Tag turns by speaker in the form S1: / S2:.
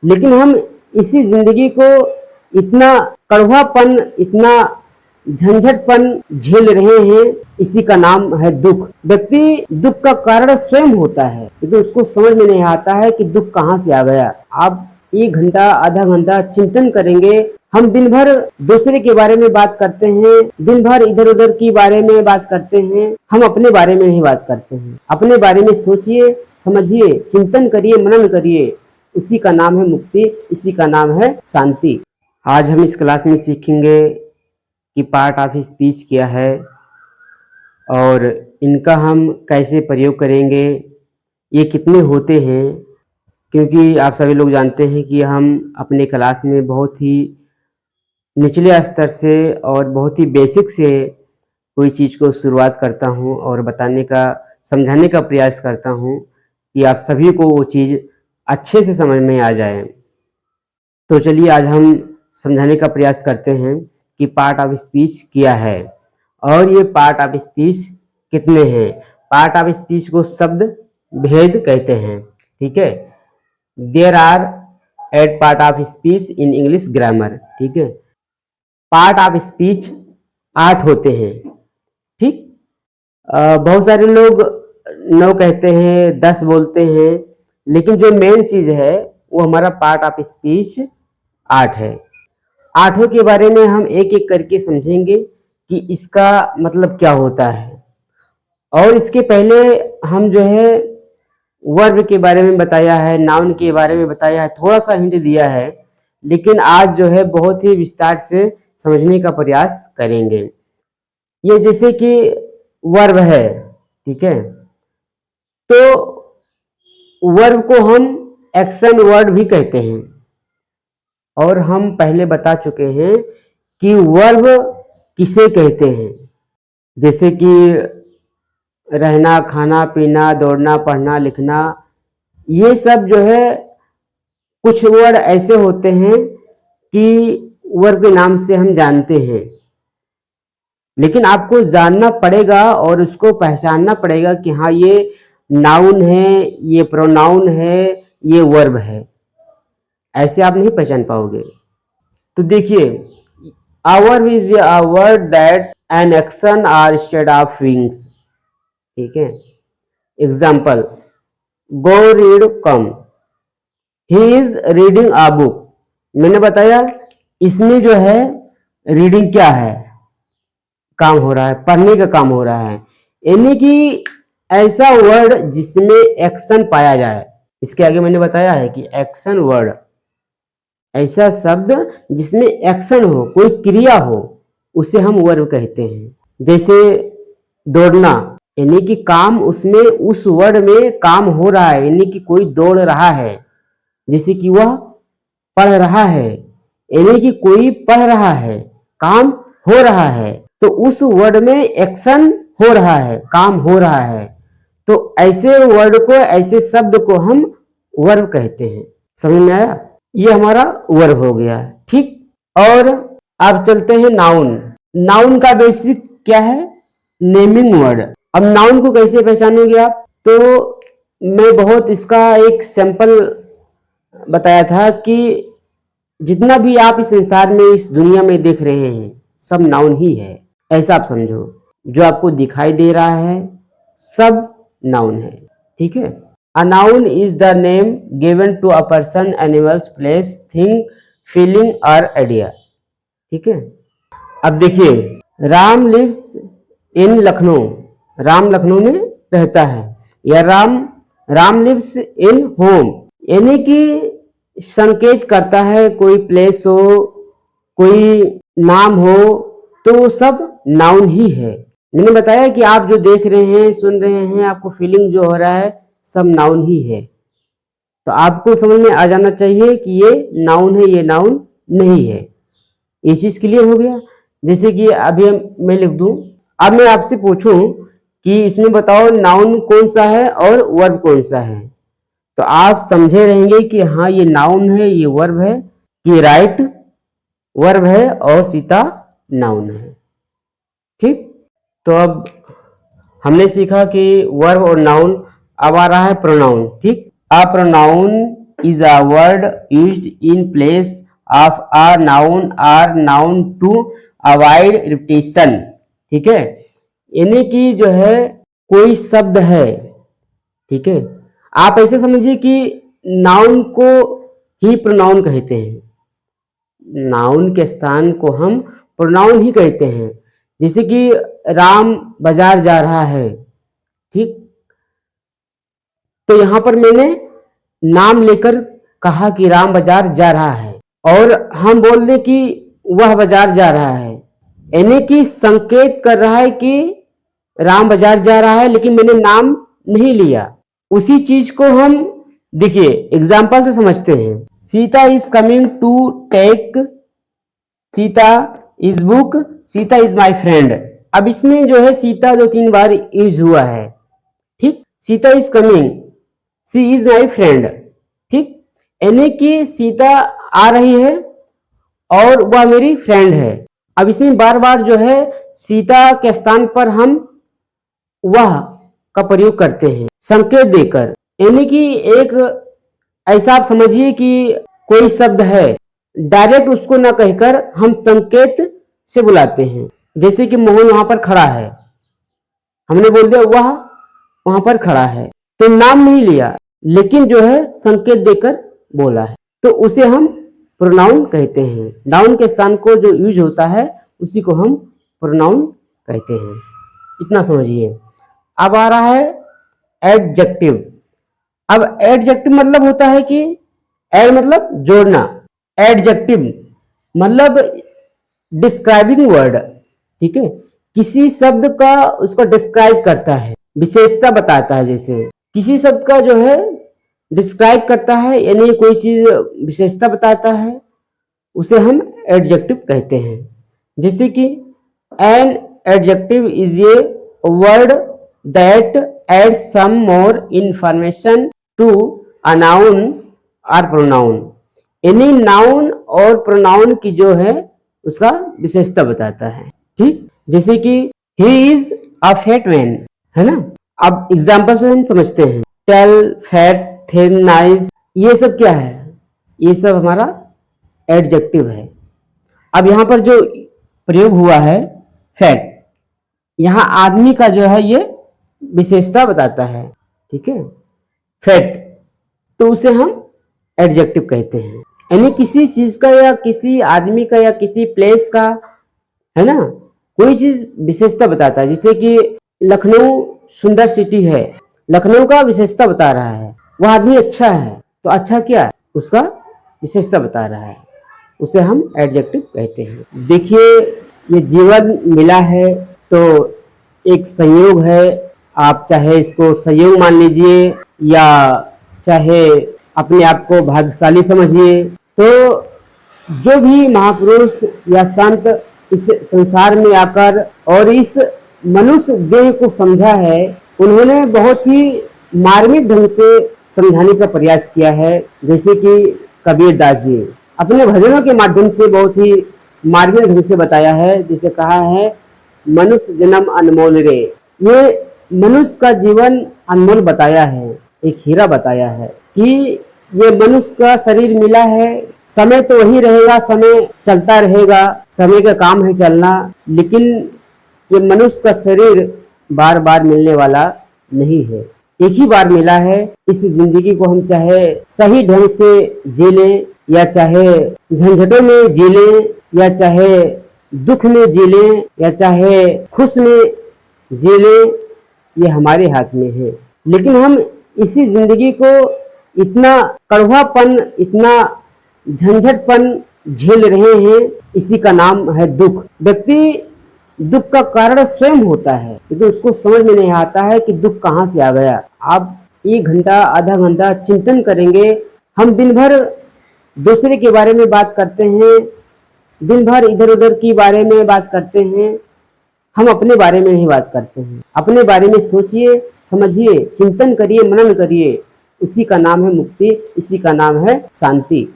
S1: लेकिन हम इसी जिंदगी को इतना कड़वापन, इतना झंझटपन झेल रहे हैं, इसी का नाम है दुख। व्यक्ति दुख का कारण स्वयं होता है, लेकिन उसको समझ में नहीं आता है कि दुख कहाँ से आ गया। आप 1 घंटा, आधा घंटा चिंतन करेंगे। हम दिन भर दूसरे के बारे में बात करते हैं, दिन भर इधर उधर की बारे में बात करते हैं, हम अपने बारे में नहीं बात करते हैं। अपने बारे में सोचिए, समझिए, चिंतन करिए, मनन करिए। इसी का नाम है मुक्ति, इसी का नाम है शांति। आज हम इस क्लास में सीखेंगे कि पार्ट ऑफ स्पीच क्या है और इनका हम कैसे प्रयोग करेंगे, ये कितने होते हैं। क्योंकि आप सभी लोग जानते हैं कि हम अपने क्लास में बहुत ही निचले स्तर से और बहुत ही बेसिक से कोई चीज़ को शुरुआत करता हूँ और बताने का, समझाने का प्रयास करता हूँ कि आप सभी को वो चीज़ अच्छे से समझ में आ जाए। तो चलिए आज हम समझाने का प्रयास करते हैं कि पार्ट ऑफ स्पीच क्या है और ये पार्ट ऑफ स्पीच कितने हैं। पार्ट ऑफ स्पीच को शब्द भेद कहते हैं, ठीक है। There are 8 part of speech in English grammar, ठीक है। पार्ट ऑफ स्पीच 8 होते हैं, ठीक। बहुत सारे लोग 9 कहते हैं, 10 बोलते हैं, लेकिन जो मेन चीज है वो हमारा पार्ट ऑफ स्पीच 8 है। 8 के बारे में हम एक एक करके समझेंगे कि इसका मतलब क्या होता है। और इसके पहले हम जो है वर्ब के बारे में बताया है, नाउन के बारे में बताया है, थोड़ा सा हिंट दिया है, लेकिन आज जो है बहुत ही विस्तार से समझने का प्रयास करेंगे। ये जैसे कि वर्ब है, ठीक है, तो वर्ब को हम एक्शन वर्ड भी कहते हैं और हम पहले बता चुके हैं कि वर्ब किसे कहते हैं। जैसे कि रहना, खाना, पीना, दौड़ना, पढ़ना, लिखना, ये सब जो है कुछ वर्ड ऐसे होते हैं कि वर्ब के नाम से हम जानते हैं, लेकिन आपको जानना पड़ेगा और उसको पहचानना पड़ेगा कि हाँ ये नाउन है, ये प्रोनाउन है, ये वर्ब है। ऐसे आप नहीं पहचान पाओगे। तो देखिए, a verb is a word that an action or state of wings, ठीक है। Example, go read come, he is reading a book. मैंने बताया इसमें जो है रीडिंग क्या है, काम हो रहा है, पढ़ने का काम हो रहा है, यानी कि ऐसा वर्ड जिसमें एक्शन पाया जाए। इसके आगे मैंने बताया है कि एक्शन वर्ड, ऐसा शब्द जिसमें एक्शन हो, कोई क्रिया हो, उसे हम वर्ब कहते हैं। जैसे दौड़ना, यानी कि काम, उसमें उस वर्ड में काम हो रहा है, यानी कि कोई दौड़ रहा है। जैसे कि वह पढ़ रहा है, यानी कि कोई पढ़ रहा है, काम हो रहा है, तो उस वर्ड में एक्शन हो रहा है, काम हो रहा है। तो ऐसे वर्ड को, ऐसे शब्द को हम वर्ब कहते हैं। समझ में आया? ये हमारा वर्ब हो गया, ठीक। और अब चलते हैं नाउन। नाउन का बेसिक क्या है? Naming word. अब नाउन को कैसे पहचानोगे आप? तो मैं बहुत इसका एक सैंपल बताया था कि जितना भी आप इस संसार में, इस दुनिया में देख रहे हैं, सब नाउन ही है। ऐसा आप समझो, जो आपको दिखाई दे रहा है सब नाउन है, ठीक है। A noun is the name given to a person, animal, place, thing, feeling or idea, ठीक है। अब देखिए, राम लिव्स इन लखनऊ, राम लखनऊ में रहता है, या राम लिव्स इन होम, यानी कि संकेत करता है कोई प्लेस हो, कोई नाम हो, तो वो सब नाउन ही है। मैंने बताया कि आप जो देख रहे हैं, सुन रहे हैं, आपको फीलिंग जो हो रहा है, सब नाउन ही है। तो आपको समझ में आ जाना चाहिए कि ये नाउन है, ये नाउन नहीं है। ये चीज क्लियर हो गया। जैसे कि अभी मैं लिख दूं, अब मैं आपसे पूछूं कि इसमें बताओ नाउन कौन सा है और वर्ब कौन सा है, तो आप समझे रहेंगे कि हाँ ये नाउन है, ये वर्ब है, कि राइट वर्ब है और सीता नाउन है, ठीक। तो अब हमने सीखा कि वर्ब और नाउन। अब आ रहा है प्रोनाउन, ठीक। A pronoun is a word used in place of a noun to avoid repetition. ठीक है, यानी कि जो है कोई शब्द है, ठीक है, आप ऐसे समझिए कि नाउन को ही प्रोनाउन कहते हैं, नाउन के स्थान को हम प्रोनाउन ही कहते हैं। जैसे कि राम बाजार जा रहा है, ठीक, तो यहां पर मैंने नाम लेकर कहा कि राम बाजार जा रहा है, और हम बोल दें कि वह बाजार जा रहा है, यानी कि संकेत कर रहा है कि राम बाजार जा रहा है, लेकिन मैंने नाम नहीं लिया। उसी चीज को हम देखिए एग्जाम्पल से समझते हैं। Sita is coming to take, Sita is book, Sita is my friend. अब इसमें जो है सीता 2-3 बार यूज हुआ है, ठीक। Sita is coming, she is my friend, ठीक, यानी कि सीता आ रही है और वह मेरी फ्रेंड है। अब इसमें बार बार जो है सीता के स्थान पर हम वह का प्रयोग करते हैं संकेत देकर, यानी कि एक ऐसा आप समझिए कि कोई शब्द है, डायरेक्ट उसको ना कहकर हम संकेत से बुलाते हैं। जैसे कि मोहन वहां पर खड़ा है, हमने बोल दिया वह वहां पर खड़ा है, तो नाम नहीं लिया, लेकिन जो है संकेत देकर बोला है, तो उसे हम प्रोनाउन कहते हैं। नाउन के स्थान को जो यूज होता है उसी को हम प्रोनाउन कहते हैं। इतना समझिए। अब आ रहा है एडजेक्टिव। अब एडजेक्टिव मतलब होता है कि एड मतलब जोड़ना, एडजेक्टिव मतलब डिस्क्राइबिंग वर्ड, ठीक है, किसी शब्द का उसको डिस्क्राइब करता है, विशेषता बताता है। जैसे किसी शब्द का जो है डिस्क्राइब करता है, यानी कोई चीज विशेषता बताता है, उसे हम एडजेक्टिव कहते हैं। जैसे कि an adjective is a word that adds some more information to a noun और प्रोनाउन, यानी नाउन और प्रोनाउन की जो है उसका विशेषता बताता है, ठीक। जैसे कि he is a fat man, है ना। अब एग्जाम्पल से हम समझते हैं। टेल, फैट, थिन, नाइस, ये सब क्या है? ये सब हमारा एडजेक्टिव है। अब यहां पर जो प्रयोग हुआ है फैट, यहां आदमी का जो है ये विशेषता बताता है, ठीक है, फैट, तो उसे हम एडजेक्टिव कहते हैं। यानी किसी चीज का या किसी आदमी का या किसी प्लेस का, है ना, कोई चीज विशेषता बताता है। जैसे कि लखनऊ सुंदर सिटी है, लखनऊ का विशेषता बता रहा है। वह आदमी अच्छा है, तो अच्छा क्या है? उसका विशेषता बता रहा है, उसे हम एडजेक्टिव कहते हैं। देखिए ये जीवन मिला है तो एक संयोग है, आप चाहे इसको संयोग मान लीजिए या चाहे अपने आप को भाग्यशाली समझिए। तो जो भी महापुरुष या संत इस संसार में आकर और इस मनुष्य देह को समझा है, उन्होंने बहुत ही मार्मिक ढंग से समझाने का प्रयास किया है। जैसे कि कबीर दास जी अपने भजनों के माध्यम से बहुत ही मार्मिक ढंग से बताया है। जिसे कहा है मनुष्य जन्म अनमोल रे, ये मनुष्य का जीवन अनमोल बताया है, एक हीरा बताया है कि ये मनुष्य का शरीर मिला है, समय तो वही रहेगा, समय चलता रहेगा, समय का काम है चलना, लेकिन ये मनुष्य का शरीर बार बार मिलने वाला नहीं है, एक ही बार मिला है। इस जिंदगी को हम चाहे सही ढंग से जी लें या चाहे झंझटों में जी लें या चाहे दुख में जी लें या चाहे खुश में जी लें, ये हमारे हाथ में है। लेकिन हम इसी जिंदगी को इतना कड़वापन, इतना झंझटपन झेल रहे हैं, इसी का नाम है दुख। व्यक्ति दुख का कारण स्वयं होता है, लेकिन उसको समझ में नहीं आता है कि दुख कहाँ से आ गया। आप 1 घंटा आधा घंटा चिंतन करेंगे। हम दिन भर दूसरे के बारे में बात करते हैं, दिन भर इधर उधर की बारे में बात करते हैं, हम अपने बारे में नहीं बात करते हैं। अपने बारे में सोचिए, समझिए, चिंतन करिए, मनन करिए। इसी का नाम है मुक्ति, इसी का नाम है शांति।